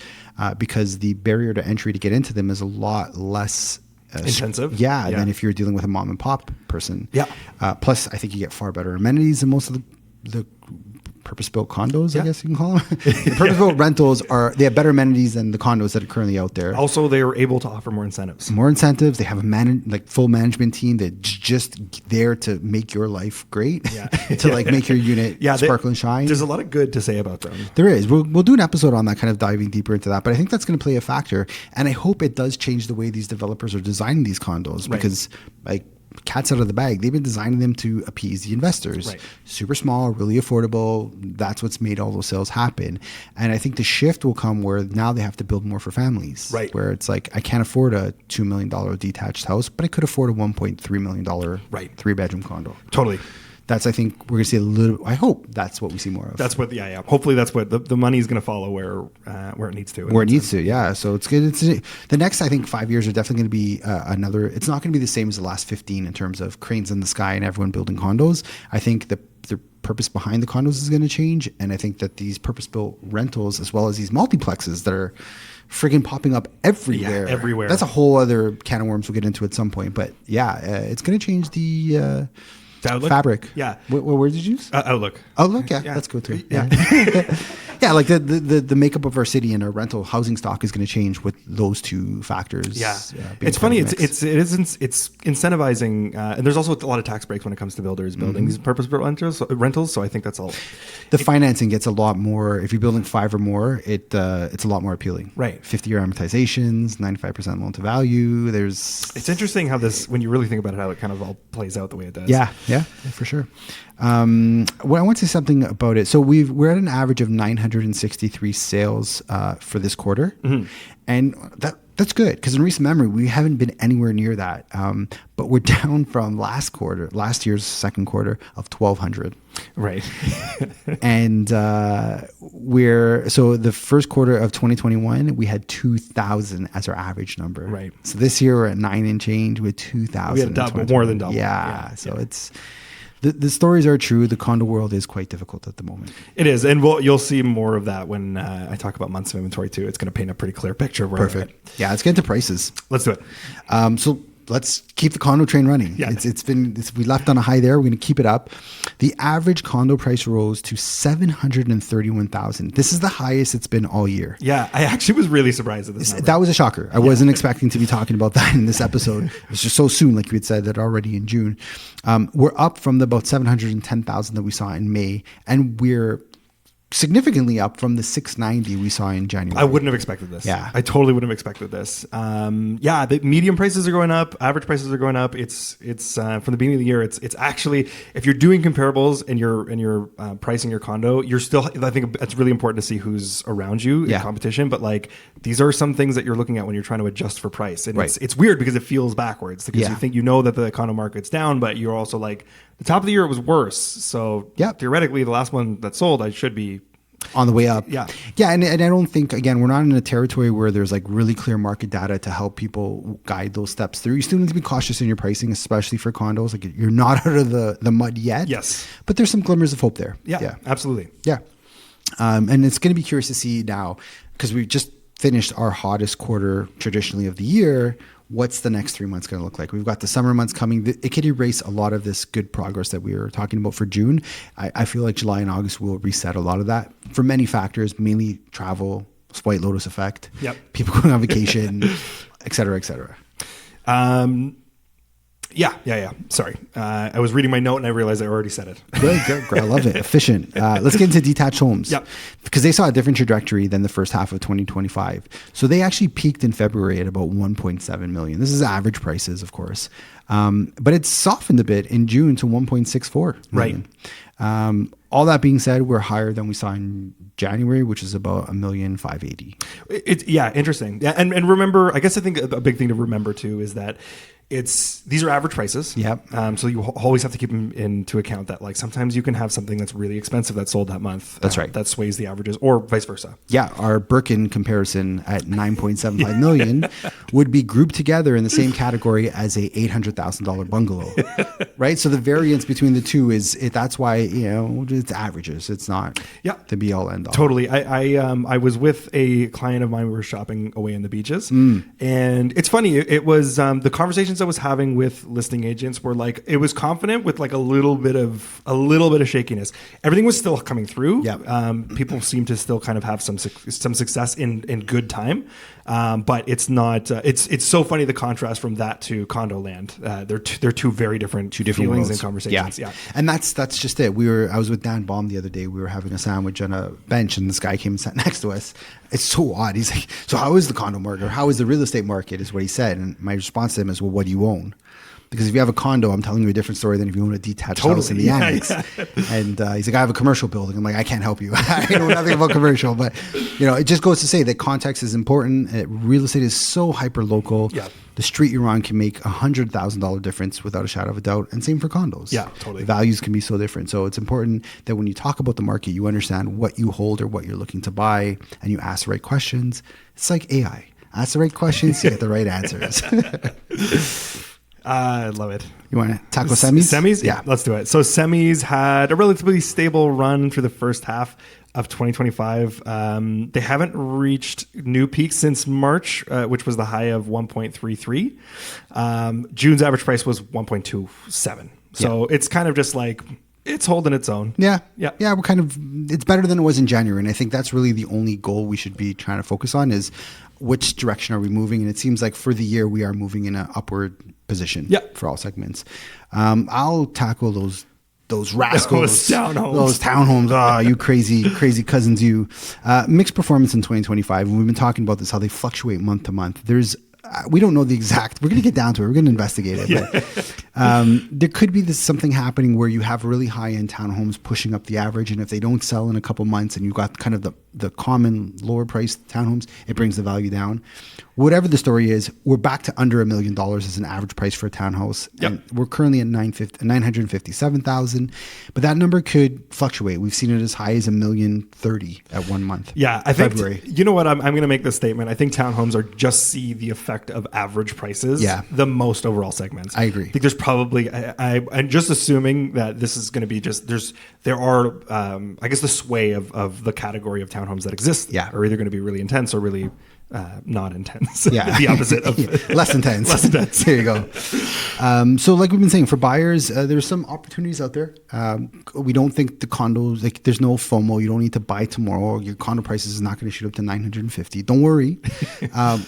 because the barrier to entry to get into them is a lot less intensive. Than if you're dealing with a mom and pop person. Yeah. Plus, I think you get far better amenities than most of the purpose-built condos, I guess you can call them. The purpose-built rentals they have better amenities than the condos that are currently out there. Also, they are able to offer more incentives. They have a full management team that's just there to make your life great, to like make your unit sparkle and shine. There's a lot of good to say about them. There is. We'll do an episode on that, kind of diving deeper into that. But I think that's going to play a factor, and I hope it does change the way these developers are designing these condos, because like, cat's out of the bag. They've been designing them to appease the investors. Right. Super small, really affordable. That's what's made all those sales happen. And I think the shift will come where now they have to build more for families. Right. Where it's like, I can't afford a $2 million detached house, but I could afford a $1.3 million 3-bedroom condo. Totally. That's, I think we're going to see a little, I hope that's what we see more of. That's what, hopefully that's what the money is going to follow where it needs to. Where it needs to, yeah. So it's good. The next, I think, 5 years are definitely going to be it's not going to be the same as the last 15 in terms of cranes in the sky and everyone building condos. I think the purpose behind the condos is going to change. And I think that these purpose-built rentals, as well as these multiplexes that are friggin' popping up everywhere. Yeah, everywhere. That's a whole other can of worms we'll get into at some point. But it's going to change the fabric. Yeah. What word did you use? Outlook. Outlook, yeah. That's good too. Yeah. Yeah, like the makeup of our city and our rental housing stock is going to change with those two factors. Yeah. It's funny. It's incentivizing, and there's also a lot of tax breaks when it comes to builders building these purpose-built rentals. So I think that's all. The financing gets a lot more. If you're building 5 or more, it's a lot more appealing. Right. 50-year amortizations, 95% loan to value. It's interesting how this, when you really think about it, how it kind of all plays out the way it does. Yeah, for sure. Well, I want to say something about it. So we're at an average of 963 sales for this quarter, and that's good, because in recent memory we haven't been anywhere near that. But we're down from last year's second quarter of 1,200. Right. And so the first quarter of 2021 we had 2,000 as our average number. Right. So this year we're at 9 and change with 2,000. We had more than double. Yeah. So it's. The stories are true. The condo world is quite difficult at the moment. It is. And you'll see more of that when I talk about months of inventory too. It's going to paint a pretty clear picture of where we're at. Yeah, let's get into prices. Let's do it. So let's keep the condo train running. Yeah. We left on a high there. We're going to keep it up. The average condo price rose to $731,000. This is the highest it's been all year. Yeah, I actually was really surprised at this number. That was a shocker. I wasn't expecting to be talking about that in this episode. It was just so soon, like we had said that already in June. We're up from about 710,000 that we saw in May, and we're significantly up from the 690 we saw in January. I wouldn't have expected this. Yeah. I totally wouldn't have expected this. The medium prices are going up. Average prices are going up. It's from the beginning of the year. It's actually, if you're doing comparables and you're pricing your condo, you're still, I think it's really important to see who's around you in competition. But like, these are some things that you're looking at when you're trying to adjust for price. And it's weird because it feels backwards, because you think that the condo market's down, but you're also like, the top of the year it was worse. So theoretically, the last one that sold, I should be on the way up. Yeah. And I don't think, again, we're not in a territory where there's like really clear market data to help people guide those steps through. You still need to be cautious in your pricing, especially for condos. Like, you're not out of the mud yet. Yes. But there's some glimmers of hope there. Yeah. Absolutely. Yeah. And it's going to be curious to see now, because we just finished our hottest quarter traditionally of the year. What's the next 3 months going to look like? We've got the summer months coming. It could erase a lot of this good progress that we were talking about for June. I feel like July and August will reset a lot of that for many factors, mainly travel, White Lotus effect, people going on vacation, et cetera, et cetera. Yeah. Sorry. I was reading my note and I realized I already said it. Good. I love it. Efficient. Let's get into detached homes. Yep. Because they saw a different trajectory than the first half of 2025. So they actually peaked in February at about 1.7 million. This is average prices, of course. But it's softened a bit in June to 1.64 million. All that being said, we're higher than we saw in January, which is about $1,580,000. Yeah, interesting. Yeah, and remember, I think a big thing to remember too is that these are average prices. Yep. So you always have to keep into account that like sometimes you can have something that's really expensive that sold that month. That's right. That sways the averages, or vice versa. Yeah, our Birkin comparison at $9.75 million would be grouped together in the same category as a $800,000 bungalow, right? So the variance between the two that's why it's averages. It's not the be all end all. Totally. I was with a client of mine. We were shopping away in the beaches, and it's funny. It was the conversations I was having with listing agents were like, it was confident with like a little bit of shakiness. Everything was still coming through. People seem to still kind of have some success in good time. But it's not, it's so funny, the contrast from that to condo land. They're two very different feelings worlds. And conversations. Yeah. And that's just it. I was with Dan Baum the other day. We were having a sandwich on a bench and this guy came and sat next to us. It's so odd. He's like, so how is the condo market, or how is the real estate market, is what he said. And my response to him is, well, what do you own? Because if you have a condo, I'm telling you a different story than if you own a detached house in the annex. Yeah. And he's like, I have a commercial building. I'm like, I can't help you. I know nothing about commercial. But, it just goes to say that context is important. Real estate is so hyper local. Yeah. The street you're on can make $100,000 difference without a shadow of a doubt. And same for condos. Yeah, totally. The values can be so different. So it's important that when you talk about the market, you understand what you hold or what you're looking to buy, and you ask the right questions. It's like AI. Ask the right questions, you get the right answers. I love it. You want to tackle semis? Semis? Yeah, let's do it. So semis had a relatively stable run through the first half of 2025. They haven't reached new peaks since March, which was the high of 1.33. June's average price was 1.27. So it's kind of just like, it's holding its own. Yeah. It's better than it was in January. And I think that's really the only goal we should be trying to focus on, is which direction are we moving? And it seems like for the year, we are moving in an upward position for all segments. I'll tackle those rascals, those townhomes. Oh, you crazy cousins, you. Mixed performance in 2025. And we've been talking about this, how they fluctuate month to month. We don't know the exact, we're going to get down to it. We're going to investigate it. But, there could be something happening where you have really high end townhomes pushing up the average. And if they don't sell in a couple months and you've got kind of the common lower priced townhomes, it brings the value down. Whatever the story is, we're back to under $1 million as an average price for a townhouse. Yep. And we're currently at $957,000, but that number could fluctuate. We've seen it as high as $1,030,000 at 1 month. Yeah, I think February. You know what? I'm going to make this statement. I think townhomes are just see the effect of average prices. The most overall segments. I agree. I think there's probably I'm just assuming that this is going to be there are I guess the sway of the category of townhomes that exist. Are either going to be really intense or really not intense. The opposite of less intense. Less intense. There you go. So like we've been saying, for buyers, there's some opportunities out there. We don't think the condos, like, there's no FOMO. You don't need to buy tomorrow. Your condo prices is not going to shoot up to 950. Don't worry.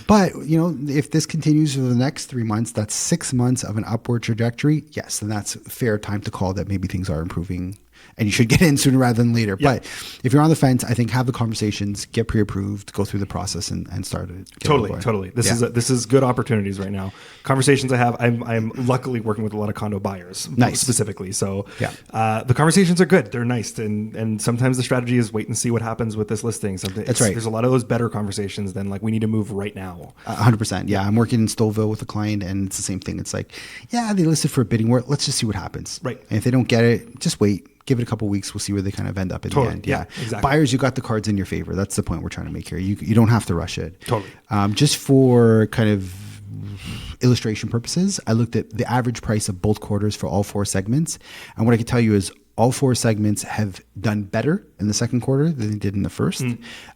But if this continues for the next 3 months, that's 6 months of an upward trajectory. Yes, then that's a fair time to call that maybe things are improving. And you should get in sooner rather than later. But if you're on the fence, I think have the conversations, get pre-approved, go through the process, and start it. Totally. This is good opportunities right now. Conversations I have, I'm luckily working with a lot of condo buyers, specifically. So the conversations are good. They're nice, and sometimes the strategy is wait and see what happens with this listing. That's right. There's a lot of those better conversations than like we need to move right now. 100%. Yeah, I'm working in Stouffville with a client, and it's the same thing. It's like, they listed for a bidding war. Let's just see what happens. Right. And if they don't get it, just wait. Give it a couple of weeks. We'll see where they kind of end up in the end. Yeah, exactly. Buyers, you got the cards in your favor. That's the point we're trying to make here. You don't have to rush it. Totally. Just for kind of illustration purposes, I looked at the average price of both quarters for all 4 segments. And what I can tell you is all 4 segments have done better in the second quarter than they did in the first.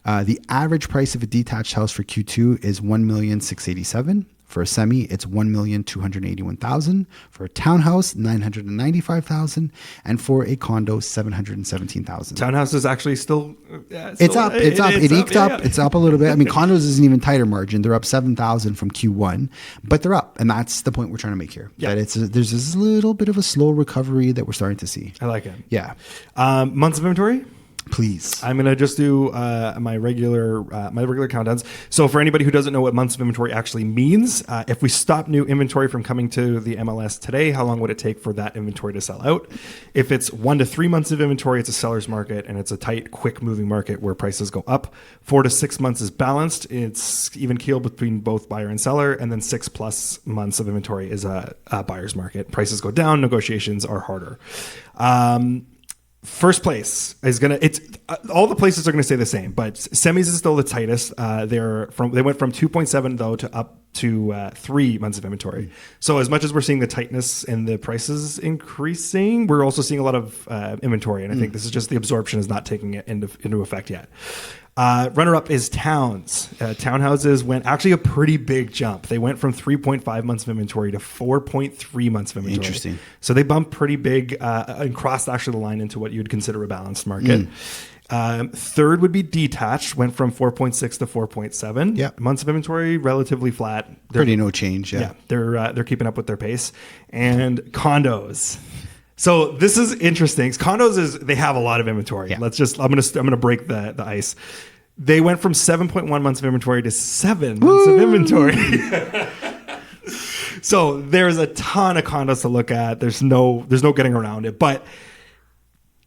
The average price of a detached house for Q2 is $1,687,000. For a semi, it's $1,281,000. For a townhouse, $995,000, and for a condo, $717,000. Townhouse is actually still. It's up. It eked up. It's up a little bit. I mean, condos is an even tighter margin. They're up $7,000 from Q1, but they're up, and that's the point we're trying to make here. Yeah. That there's this little bit of a slow recovery that we're starting to see. I like it. Yeah. Months of inventory. Please. I'm going to just do my regular countdowns. So for anybody who doesn't know what months of inventory actually means, if we stop new inventory from coming to the MLS today, how long would it take for that inventory to sell out? If it's 1 to 3 months of inventory, it's a seller's market, and it's a tight, quick moving market where prices go up. 4 to 6 months is balanced. It's even keel between both buyer and seller. And then 6+ months of inventory is a buyer's market. Prices go down, negotiations are harder. First place is all the places are gonna stay the same, but semis is still the tightest. They went from 2.7 though to up to 3 months of inventory. So as much as we're seeing the tightness and the prices increasing, we're also seeing a lot of inventory, and I think this is just the absorption is not taking it into effect yet. Runner-up is towns. Townhouses went actually a pretty big jump. They went from 3.5 months of inventory to 4.3 months of inventory. Interesting. So they bumped pretty big and crossed actually the line into what you'd consider a balanced market. Third would be detached, went from 4.6 to 4.7 months of inventory, relatively flat. Pretty no change. Yeah, they're keeping up with their pace. And condos. So this is interesting. Condos they have a lot of inventory. Yeah. I'm gonna break the ice. They went from 7.1 months of inventory to 7 months of inventory. So there's a ton of condos to look at. There's no getting around it, but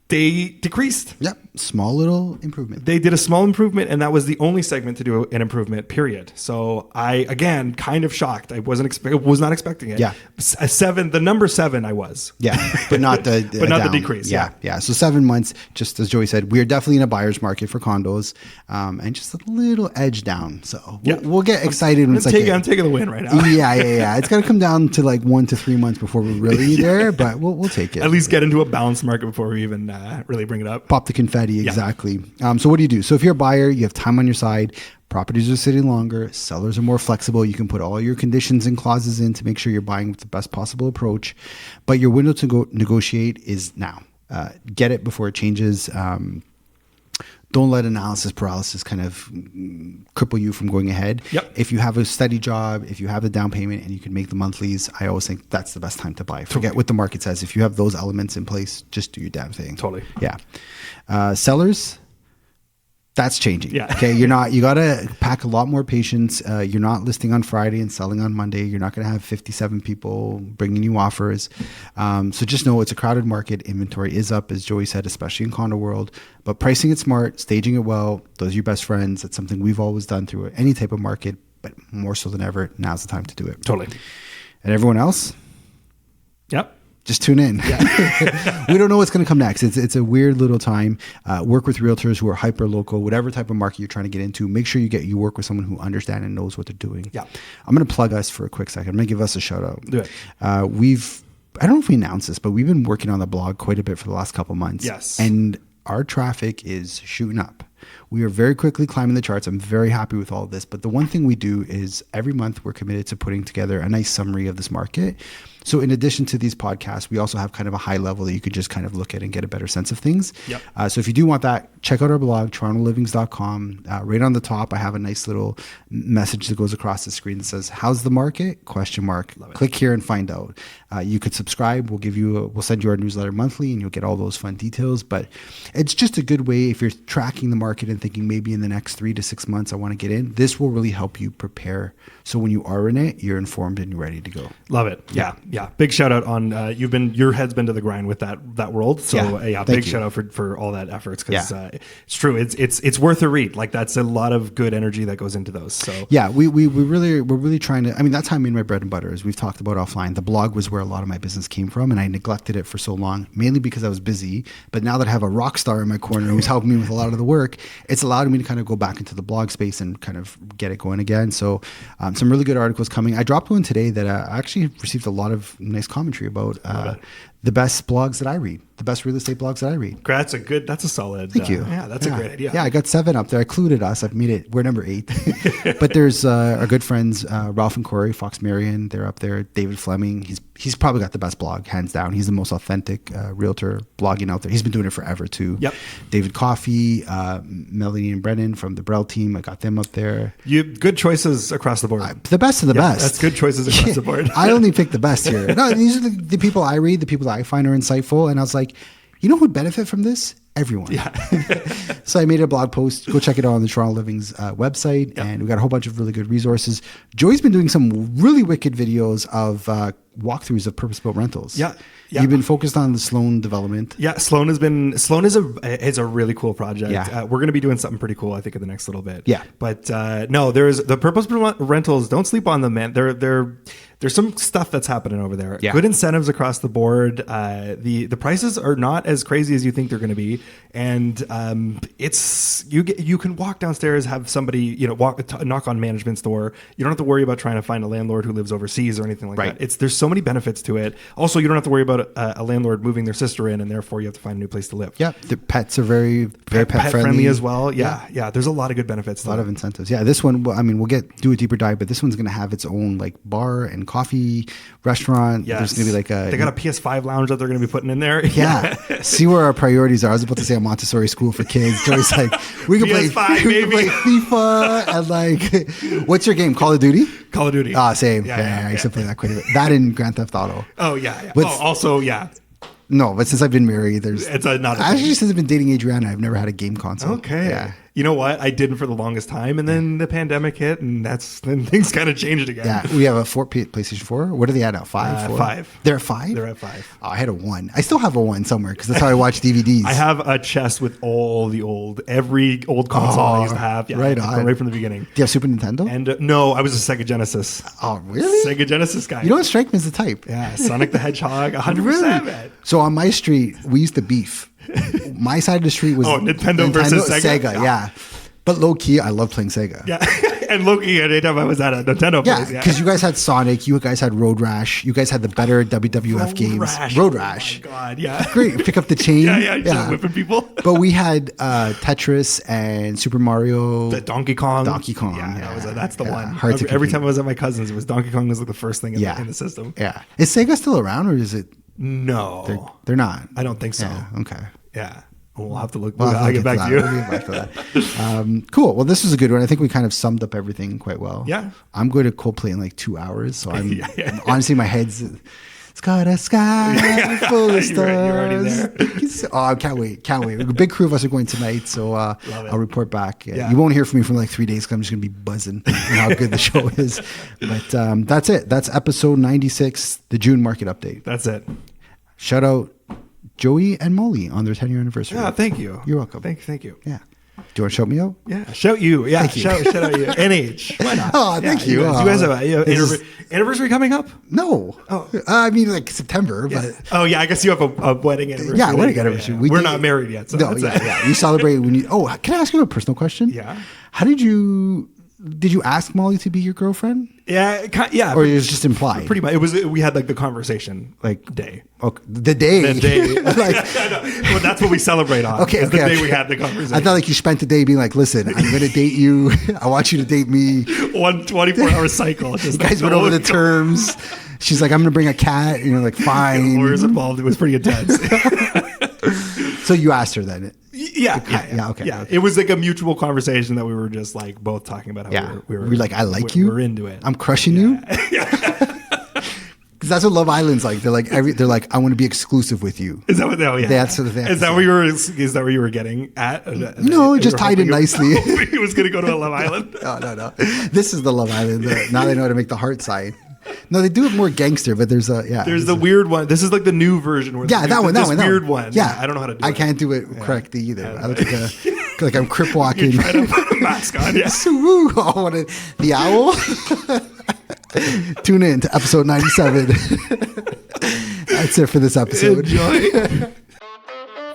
they decreased. Yep. Small little improvement. They did a small improvement, and that was the only segment to do an improvement, period. So I, again, kind of shocked. I was not expecting it. Yeah. A 7, the number 7 I was. Yeah. But not the the decrease. Yeah. Yeah. So 7 months, just as Joey said, we are definitely in a buyer's market for condos, and just a little edge down. So we'll get excited when I'm taking the win right now. Yeah. It's got to come down to like 1 to 3 months before we're really there, but we'll take it. At least get into a balanced market before we even really bring it up. Pop the confetti. Exactly. So what do? So if you're a buyer, you have time on your side, properties are sitting longer, sellers are more flexible. You can put all your conditions and clauses in to make sure you're buying with the best possible approach. But your window to go negotiate is now. Get it before it changes. Don't let analysis paralysis kind of cripple you from going ahead. Yep. If you have a steady job, if you have the down payment and you can make the monthlies, I always think that's the best time to buy. Forget what the market says. If you have those elements in place, just do your damn thing. Totally. Yeah. Sellers, that's changing. Yeah. Okay. You got to pack a lot more patience. You're not listing on Friday and selling on Monday. You're not going to have 57 people bringing you offers. So just know it's a crowded market. Inventory is up, as Joey said, especially in condo world, but pricing it smart, staging it well. Those are your best friends. That's something we've always done through any type of market, but more so than ever, now's the time to do it. Totally. And everyone else? Yep. Just tune in. Yeah. We don't know what's going to come next. It's a weird little time. Work with realtors who are hyper local, whatever type of market you're trying to get into. Make sure you work with someone who understands and knows what they're doing. Yeah. I'm going to plug us for a quick second. I'm going to give us a shout out. Do it. I don't know if we announced this, but we've been working on the blog quite a bit for the last couple months. Yes. And our traffic is shooting up. We are very quickly climbing the charts. I'm very happy with all of this. But the one thing we do is every month we're committed to putting together a nice summary of this market. So in addition to these podcasts, we also have kind of a high level that you could just kind of look at and get a better sense of things. Yep. So if you do want that, check out our blog, torontolivings.com. Right on the top, I have a nice little message that goes across the screen that says, "How's the market?" ? Click here and find out. You could subscribe. We'll send you our newsletter monthly, and you'll get all those fun details. But it's just a good way if you're tracking the market and thinking maybe in the next 3 to 6 months I want to get in. This will really help you prepare. So when you are in it, you're informed and you're ready to go. Love it. Yeah. Big shout out on your head's been to the grind with that world. So big shout out for all that efforts, because it's true. It's worth a read. Like, that's a lot of good energy that goes into those. So yeah, we're really trying to. I mean, that's how I made my bread and butter, as we've talked about offline. The blog was where a lot of my business came from, and I neglected it for so long, mainly because I was busy. But now that I have a rock star in my corner who's helping me with a lot of the work, it's allowed me to kind of go back into the blog space and kind of get it going again. So some really good articles coming. I dropped one today that I actually received a lot of nice commentary about the best blogs that I read, the best real estate blogs that I read. That's a solid. Thank you. Yeah, that's a great idea. Yeah, I got 7 up there. I included us. I've made it. We're number 8. But there's our good friends, Ralph and Corey, Fox Marion. They're up there. David Fleming. He's probably got the best blog, hands down. He's the most authentic realtor blogging out there. He's been doing it forever too. Yep. David Coffey, Melanie and Brennan from the Brell team. I got them up there. You good choices across the board. The best of the best. That's good choices across the board. I only pick the best here. No, these are the people I read, the people that I find are insightful. And I was like, you know who would benefit from this? everyone. Yeah. So I made a blog post. Go check it out on the Toronto Living's website. And we got a whole bunch of really good resources. Joey's been doing some really wicked videos of walkthroughs of purpose-built rentals. Yeah. You've been focused on the Sloan development. Yeah, Sloan is a really cool project. Yeah. We're going to be doing something pretty cool, I think, in the next little bit. Yeah. But no, there's the purpose-built rentals. Don't sleep on them, man. There's some stuff that's happening over there. Yeah. Good incentives across the board. The prices are not as crazy as you think they're going to be, and it's you can walk downstairs, have somebody knock on management's door. You don't have to worry about trying to find a landlord who lives overseas or anything like that. There's so many benefits to it. Also, you don't have to worry about a landlord moving their sister in, and therefore you have to find a new place to live. Yeah, the pets are very pet friendly as well. Yeah. There's a lot of good benefits. A lot of incentives. Yeah, this one. I mean, we'll do a deeper dive, but this one's going to have its own like bar and coffee restaurant. Yes. There's going to be like they got a PS5 lounge that they're going to be putting in there. Yeah. See where our priorities are. I was about to say a Montessori school for kids. Joey's like, we can play FIFA and like, what's your game? Call of Duty? Call of Duty. Same. Yeah, I used to play that quite a bit. That and Grand Theft Auto. Oh, yeah. Also, yeah. No, but since I've been married, it's not. Actually, since I've been dating Adriana, I've never had a game console. Okay. Yeah. You know what? I didn't for the longest time, and then the pandemic hit, and then things kind of changed again. Yeah, we have a PlayStation 4. What are they at now? 5? 5. They're at 5? They're at 5. Oh, I had a 1. I still have a 1 somewhere because that's how I watch DVDs. I have a chest with every old console I used to have. Yeah, right from the beginning. Do you have Super Nintendo? And no, I was a Sega Genesis. Oh, really? Sega Genesis guy. You don't strike me as the type. Yeah, Sonic the Hedgehog, 100%. Really? So on my street, we used to beef. My side of the street was Nintendo versus Sega. Yeah. But low key, I love playing Sega. Yeah. And low key, anytime I was at a Nintendo place. Yeah. Because you guys had Sonic, you guys had Road Rash, you guys had the better WWF games. Road Rash. Oh my God, yeah. Great. Pick up the chain. Yeah. Whipping people. But we had Tetris and Super Mario. The Donkey Kong. Yeah. That's the one. Every time I was at my cousin's, it was Donkey Kong was like the first thing in the system. Yeah. Is Sega still around or is it? No. They're not. I don't think so. Yeah. Okay. Yeah. We'll have to look. I'll get back to you. We'll get back to that. Cool. Well, this was a good one. I think we kind of summed up everything quite well. Yeah. I'm going to Coldplay in like 2 hours. So I'm honestly, my head's, it's got a sky full of stars. You're already there. Oh, I can't wait. A big crew of us are going tonight. So I'll report back. Yeah. You won't hear from me for like 3 days because I'm just going to be buzzing on how good the show is. But that's it. That's episode 96, the June market update. That's it. Shout out Joey and Molly on their 10-year anniversary. Yeah, thank you. You're welcome. Thank you. Yeah. Do you want to shout me out? Yeah. Shout you. Yeah. Shout out you. NH. Why not? Oh, thank you. You guys have an anniversary coming up? No. Oh. I mean, like September. Yeah. But oh, yeah. I guess you have a wedding anniversary. Yeah, wedding anniversary. Yeah. We're not married yet. So no, yeah. You celebrate when you. Oh, can I ask you a personal question? Yeah. How did you ask Molly to be your girlfriend? Yeah, or it was just implied. Pretty much, we had like the conversation day. Okay, the day. Well, that's what we celebrate on. Okay, the day we had the conversation. I thought like you spent the day being like, listen, I'm going to date you. I want you to date me. 24-hour cycle. You guys went over the terms. She's like, I'm going to bring a cat, and you're like, fine. Lawyers involved. It was pretty intense. So you asked her then. Yeah. Okay. Yeah. It was like a mutual conversation that we were just like both talking about how we were like, I like you. We're into it. I'm crushing you. Because that's what Love Island's like. They're like, I want to be exclusive with you. Is that what? Oh, yeah. That's what they have. Is that where you were getting at? No, it just tied in nicely. He was going to go to a Love Island. No. This is the Love Island. Now they know how to make the heart sign. No, they do it more gangster, but there's the weird one. This is like the new version. Where that weird one. Yeah, I don't know how to do it. I can't do it correctly either. I look like I'm crip walking. You're trying to put a mask on. Yeah. The owl. Tune in to episode 97. That's it for this episode. Enjoy.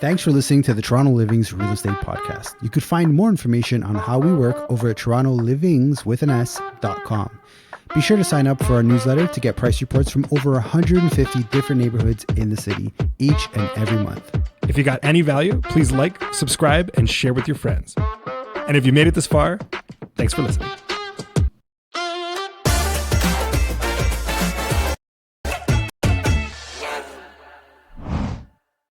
Thanks for listening to the Toronto Living's Real Estate Podcast. You could find more information on how we work over at torontolivings.com. Be sure to sign up for our newsletter to get price reports from over 150 different neighborhoods in the city each and every month. If you got any value, please like, subscribe, and share with your friends. And if you made it this far, thanks for listening.